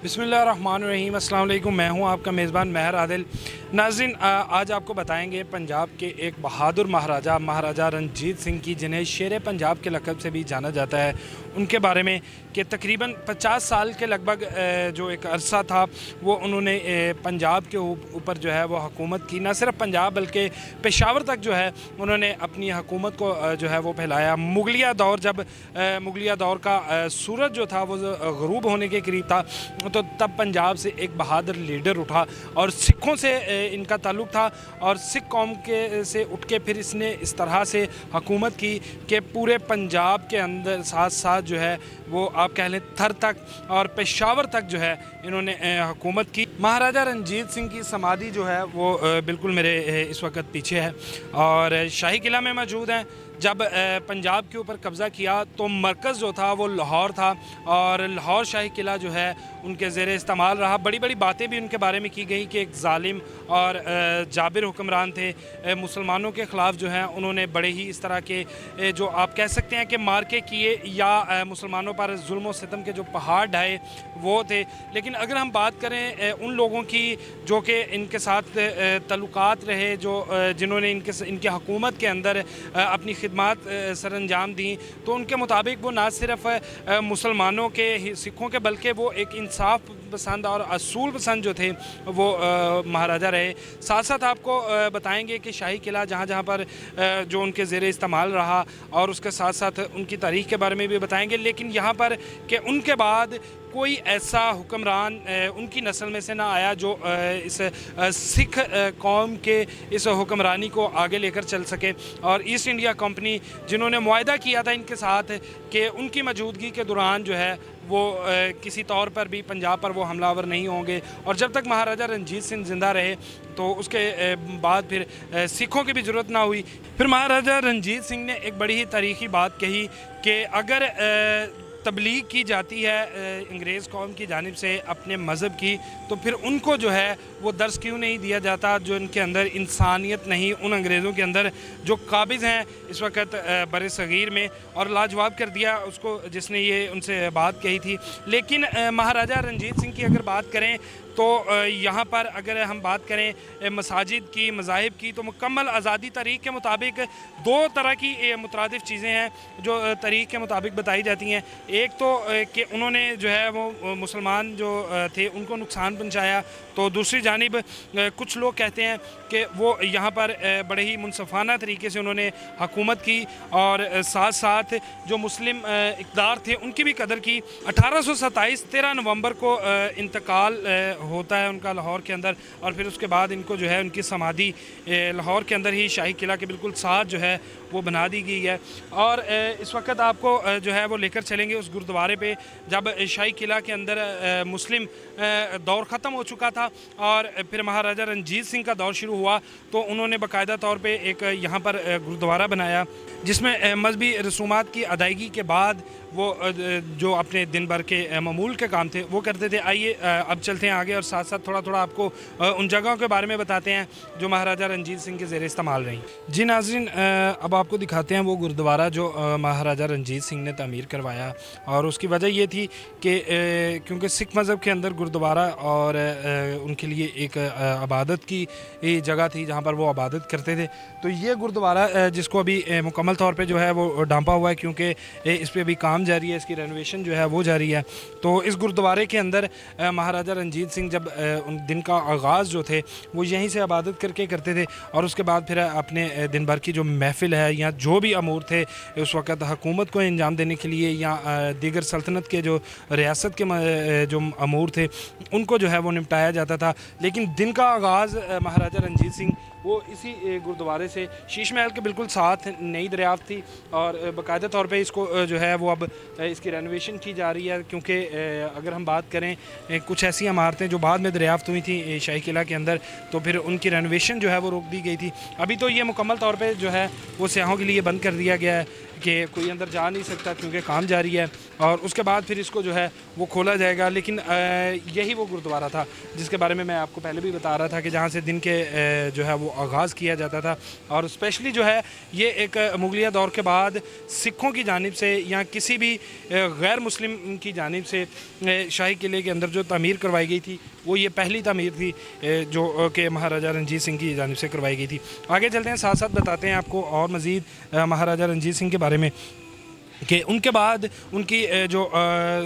बिस्मिल्लाहिर्रहमानिर्रहीम। अस्सलाम वालेकुम। मैं हूं आपका मेज़बान महर आदिल। नाज़रीन, आज आपको बताएंगे पंजाब के एक बहादुर महाराजा महाराजा रणजीत सिंह की, जिन्हें शेर पंजाब के लक़ब से भी जाना जाता है, उनके बारे में कि तकरीबन 50 साल के लगभग जो एक अरसा था वो उन्होंने पंजाब के ऊपर जो है वो हुकूमत की। न सिर्फ पंजाब बल्कि पेशावर तक जो है उन्होंने अपनी हुकूमत को जो है वो फैलाया। मुगलिया दौर, जब मुगलिया दौर का सूरज जो था वो ग़रूब होने के करीब था, तो तब पंजाब से एक बहादुर लीडर उठा और सिखों से इनका ताल्लुक़ था, और सिख कौम के से उठ के फिर इसने इस तरह से हुकूमत की कि पूरे पंजाब के अंदर साथ साथ जो है वो आप कह लें थर तक और पेशावर तक जो है इन्होंने हुकूमत की। महाराजा रणजीत सिंह की समाधि जो है वो बिल्कुल मेरे इस वक्त पीछे है और शाही किला में मौजूद हैं। जब पंजाब के ऊपर कब्ज़ा किया तो मरकज़ जो था वो लाहौर था, और लाहौर शाही किला जो है उनके ज़ेरे इस्तेमाल रहा। बड़ी बड़ी बातें भी उनके बारे में की गई कि एक ज़ालिम और जाबिर हुक्मरान थे। मुसलमानों के ख़िलाफ़ जो है उन्होंने बड़े ही इस तरह के जो आप कह सकते हैं कि मार्के किए या मुसलमानों पर जुल्म व सितम के जो पहाड़ ढाए वो थे। लेकिन अगर हम बात करें उन लोगों की जो कि इनके साथ तल्लुकात रहे, जो जिन्होंने इनके हुकूमत के अंदर अपनी खिदमत सर अंजाम दी, तो उनके मुताबिक वो ना सिर्फ मुसलमानों के सिखों के बल्कि वो एक इंसाफ पसंद और असूल पसंद जो थे वो महाराजा रहे। साथ साथ आपको बताएंगे कि शाही किला जहाँ जहाँ पर जो उनके ज़ेरे इस्तेमाल रहा, और उसके साथ साथ उनकी तारीख़ के बारे में भी बताएंगे। लेकिन यहाँ पर कि उनके बाद कोई ऐसा हुक्मरान उनकी नस्ल में से ना आया जो इस सिख कौम के इस हुक्मरानी को आगे लेकर चल सके। और ईस्ट इंडिया कंपनी जिन्होंने मुआहदा किया था इनके साथ कि उनकी मौजूदगी के दौरान जो है वो किसी तौर पर भी पंजाब पर वो हमलावर नहीं होंगे, और जब तक महाराजा रणजीत सिंह ज़िंदा रहे तो उसके बाद फिर सिखों की भी ज़रूरत ना हुई। फिर महाराजा रणजीत सिंह ने एक बड़ी ही तारीख़ी बात कही कि अगर तबलीग की जाती है अंग्रेज़ कौम की जानिब से अपने मज़हब की, तो फिर उनको जो है वो दर्स क्यों नहीं दिया जाता, जो इनके अंदर इंसानियत नहीं, उन अंग्रेज़ों के अंदर जो काबिज़ हैं इस वक्त बर सग़ीर में। और लाजवाब कर दिया उसको जिसने ये उनसे बात कही थी। लेकिन महाराजा रणजीत सिंह की अगर बात करें तो यहाँ पर अगर हम बात करें मसाजिद की, मज़ाहिब की, तो मुकम्मल आज़ादी तारीख़ के मुताबिक दो तरह की मुतरादिफ़ चीज़ें हैं जो तारीख़ के मुताबिक बताई जाती हैं। एक तो कि उन्होंने जो है वो मुसलमान जो थे उनको नुकसान पहुँचाया, तो दूसरी जानिब कुछ लोग कहते हैं कि वो यहाँ पर बड़े ही मुनसफ़ाना तरीके से उन्होंने हुकूमत की, और साथ साथ जो मुस्लिम इक़्तिदार थे उनकी भी कदर की। 1827 13 नवंबर को इंतकाल होता है उनका लाहौर के अंदर, और फिर उसके बाद इनको जो है उनकी समाधि लाहौर के अंदर ही शाही किला के बिल्कुल साथ जो है वो बना दी गई है। और इस वक्त आपको जो है वो लेकर चलेंगे उस गुरुद्वारे पे जब शाही किला के अंदर मुस्लिम दौर ख़त्म हो चुका था और फिर महाराजा रणजीत सिंह का दौर शुरू हुआ, तो उन्होंने बाकायदा तौर पे एक यहाँ पर गुरुद्वारा बनाया जिसमें मजहबी रसूमात की अदायगी के बाद वो जो अपने दिन भर के मामूल के काम थे वो करते थे। आइए अब चलते हैं आगे और साथ साथ थोड़ा थोड़ा आपको उन जगहों के बारे में बताते हैं जो महाराजा रणजीत सिंह के ज़ेरे इस्तेमाल रहीं। जी नाज़रीन, अब आपको दिखाते हैं वो गुरुद्वारा जो महाराजा रणजीत सिंह ने तामीर करवाया, और उसकी वजह ये थी कि क्योंकि सिख मज़हब के अंदर गुरुद्वारा और उनके लिए एक इबादत की जगह थी जहाँ पर वो इबादत करते थे। तो ये गुरुद्वारा जिसको अभी मुकम्मल तौर पर जो है वो डांपा हुआ है क्योंकि इस पर अभी काम जारी है, इसकी रेनोवेशन जो है वो जारी है। तो इस गुरुद्वारे के अंदर महाराजा रणजीत सिंह जब उन दिन का आगाज़ जो थे वो यहीं से इबादत करके करते थे, और उसके बाद फिर अपने दिन भर की जो महफ़िल है या जो भी अमूर थे उस वक़्त हुकूमत को अंजाम देने के लिए या दीगर सल्तनत के जो रियासत के जो अमूर थे उनको जो है वो निपटाया जाता था। लेकिन दिन का आगाज़ महाराजा रणजीत सिंह वो इसी गुरुद्वारे से शीश महल के बिल्कुल साथ नई दरियाफ़त थी, और बाकायदा तौर पे इसको जो है वो अब इसकी रेनोवेशन की जा रही है। क्योंकि अगर हम बात करें कुछ ऐसी इमारतें जो बाद में दरियाफ़त हुई थी शाही किला के अंदर, तो फिर उनकी रेनोवेशन जो है वो रोक दी गई थी। अभी तो ये मुकम्मल तौर पे जो है वो सयाहों के लिए बंद कर दिया गया है کہ کوئی اندر جا نہیں سکتا کیونکہ کام جاری ہے، اور اس کے بعد پھر اس کو جو ہے وہ کھولا جائے گا۔ لیکن یہی وہ گردوارہ تھا جس کے بارے میں آپ کو پہلے بھی بتا رہا تھا کہ جہاں سے دن کے جو ہے وہ آغاز کیا جاتا تھا، اور اسپیشلی جو ہے یہ ایک مغلیہ دور کے بعد سکھوں کی جانب سے یا کسی بھی غیر مسلم کی جانب سے شاہی قلعے کے اندر جو تعمیر کروائی گئی تھی وہ یہ پہلی تعمیر تھی جو کہ مہاراجہ رنجیت سنگھ کی جانب سے کروائی گئی تھی۔ آگے چلتے ہیں، ساتھ ساتھ بتاتے ہیں آپ کو اور مزید مہاراجہ رنجیت سنگھ کے بارے میں کہ ان کے بعد ان کی جو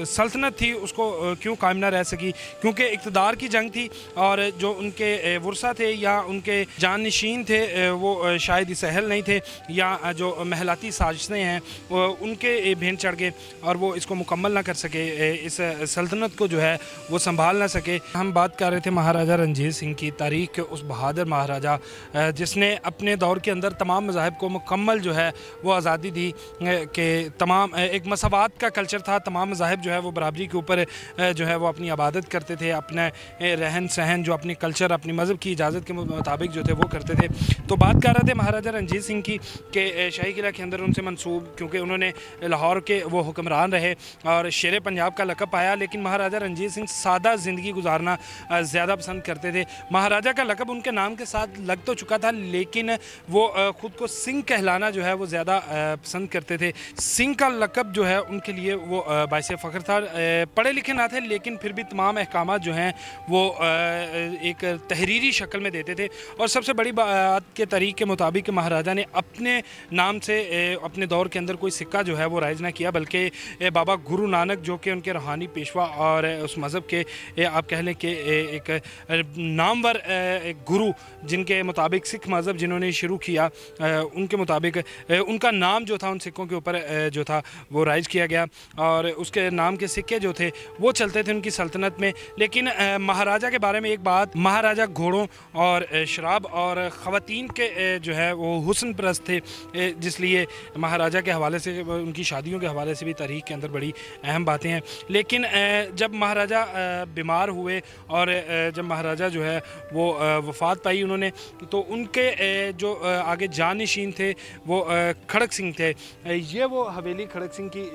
سلطنت تھی اس کو کیوں قائم نہ رہ سکی، کیونکہ اقتدار کی جنگ تھی، اور جو ان کے ورثہ تھے یا ان کے جانشین تھے وہ شاید اس اہل نہیں تھے، یا جو محلاتی سازشیں ہیں ان کے بھین چڑھ گئے اور وہ اس کو مکمل نہ کر سکے، اس سلطنت کو جو ہے وہ سنبھال نہ سکے۔ ہم بات کر رہے تھے مہاراجہ رنجیت سنگھ کی، تاریخ کے اس بہادر مہاراجہ جس نے اپنے دور کے اندر تمام مذاہب کو مکمل جو ہے وہ آزادی دی، کہ تمام ایک مساوات کا کلچر تھا، تمام مذاہب جو ہے وہ برابری کے اوپر جو ہے وہ اپنی عبادت کرتے تھے، اپنے رہن سہن جو اپنی کلچر اپنی مذہب کی اجازت کے مطابق جو تھے وہ کرتے تھے۔ تو بات کر رہے تھے مہاراجہ رنجیت سنگھ کی کہ شاہی قلعہ کے اندر ان سے منسوب، کیونکہ انہوں نے لاہور کے وہ حکمران رہے اور شیر پنجاب کا لقب پایا، لیکن مہاراجہ رنجیت سنگھ سادہ زندگی گزارنا زیادہ پسند کرتے تھے۔ مہاراجہ کا لقب ان کے نام کے ساتھ لگ تو چکا تھا، لیکن وہ خود کو سنگھ کہلانا جو ہے وہ زیادہ پسند کرتے تھے۔ سنگھ کا لقب جو ہے ان کے لیے وہ باعث فخر تھا۔ پڑھے لکھے نہ تھے لیکن پھر بھی تمام احکامات جو ہیں وہ ایک تحریری شکل میں دیتے تھے، اور سب سے بڑی بات کے طریق کے مطابق مہاراجہ نے اپنے نام سے اپنے دور کے اندر کوئی سکہ جو ہے وہ رائج نہ کیا، بلکہ بابا گرو نانک جو کہ ان کے روحانی پیشوا اور اس مذہب کے آپ کہہ لیں کہ ایک نامور ایک گرو جن کے مطابق سکھ مذہب جنہوں نے شروع کیا، ان کے مطابق ان کا نام جو تھا ان سکوں کے اوپر جو تھا وہ رائج کیا گیا، اور اس کے نام کے سکے جو تھے وہ چلتے تھے ان کی سلطنت میں۔ لیکن مہاراجہ کے بارے میں ایک بات، مہاراجہ گھوڑوں اور شراب اور خواتین کے جو ہے وہ حسن پرست تھے، جس لیے مہاراجہ کے حوالے سے ان کی شادیوں کے حوالے سے بھی تاریخ کے اندر بڑی اہم باتیں ہیں۔ لیکن جب مہاراجہ بیمار ہوئے اور جب مہاراجہ جو ہے وہ وفات پائی انہوں نے، تو ان کے جو آگے جانشین تھے وہ کھڑک سنگھ تھے۔ یہ وہ حویلی کھڑک سنگھ کی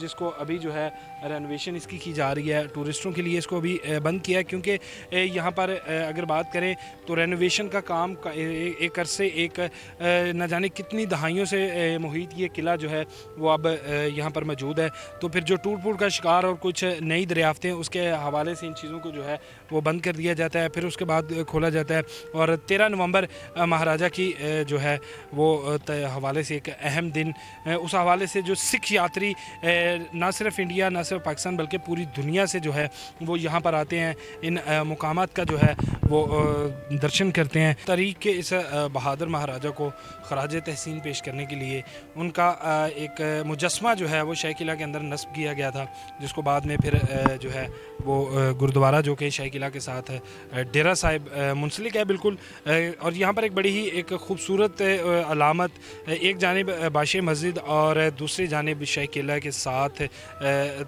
جس کو ابھی جو ہے رینویشن اس کی جا رہی ہے، ٹورسٹوں کے لیے اس کو ابھی بند کیا ہے، کیونکہ یہاں پر اگر بات کریں تو رینویشن کا کام ایک عرصے ایک نہ جانے کتنی دہائیوں سے محیط یہ قلعہ جو ہے وہ اب یہاں پر موجود ہے۔ تو پھر جو ٹوٹ پھوٹ کا شکار اور کچھ نئی دریافتیں اس کے حوالے سے ان چیزوں کو جو ہے وہ بند کر دیا جاتا ہے، پھر اس کے بعد کھولا جاتا ہے، اور 13 نومبر مہاراجہ کی جو ہے وہ حوالے سے ایک اہم دن، اس حوالے سے جو سکھ یاتری نہ صرف انڈیا نہ صرف پاکستان بلکہ پوری دنیا سے جو ہے وہ یہاں پر آتے ہیں، ان مقامات کا جو ہے وہ درشن کرتے ہیں۔ تاریخ کے اس بہادر مہاراجہ کو خراج تحسین پیش کرنے کے لیے ان کا ایک مجسمہ جو ہے وہ شاہی قلعہ کے اندر نصب کیا گیا تھا، جس کو بعد میں پھر جو ہے وہ گردوارہ جو کہ شاہی قلعہ کے ساتھ ڈیرہ صاحب منسلک ہے بالکل، اور یہاں پر ایک بڑی ہی ایک خوبصورت علامت، ایک جانب باشے مسجد اور دوسری جانب شاہی قلعہ کے ساتھ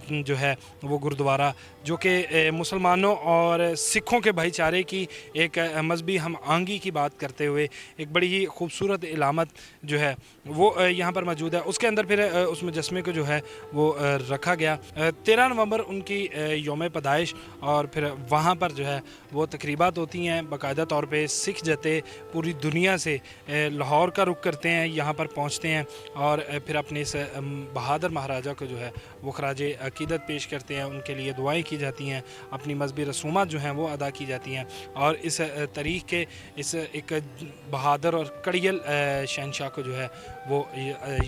جو ہے وہ گردوارہ، جو کہ مسلمانوں اور سکھوں کے بھائی چارے کی ایک مذہبی ہم آہنگی کی بات کرتے ہوئے ایک بڑی ہی خوبصورت علامت جو ہے وہ یہاں پر موجود ہے۔ اس کے اندر پھر اس مجسمے کو جو ہے وہ رکھا گیا۔ 13 نومبر ان کی یوم پیدائش، اور پھر وہاں پر جو ہے وہ تقریبات ہوتی ہیں، باقاعدہ طور پہ سکھ جتے پوری دنیا سے لاہور کا رخ کرتے ہیں، یہاں پر پہنچتے ہیں، اور پھر اپنے اس بہادر مہاراجہ کو جو ہے وہ خراج عقیدت پیش کرتے ہیں، ان کے لیے دعائیں کی جاتی ہیں، اپنی مذہبی رسومات جو ہیں وہ ادا کی جاتی ہیں، اور اس تاریخ کے اس ایک بہادر اور کڑیل شہنشاہ کو جو ہے وہ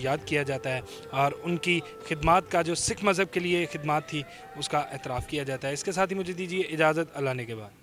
یاد کیا جاتا ہے، اور ان کی خدمات کا جو سکھ مذہب کے لیے خدمات تھی اس کا اعتراف کیا جاتا ہے۔ اس کے ساتھ ہی مجھے دیجیے اجازت، اللہ نے کے بعد۔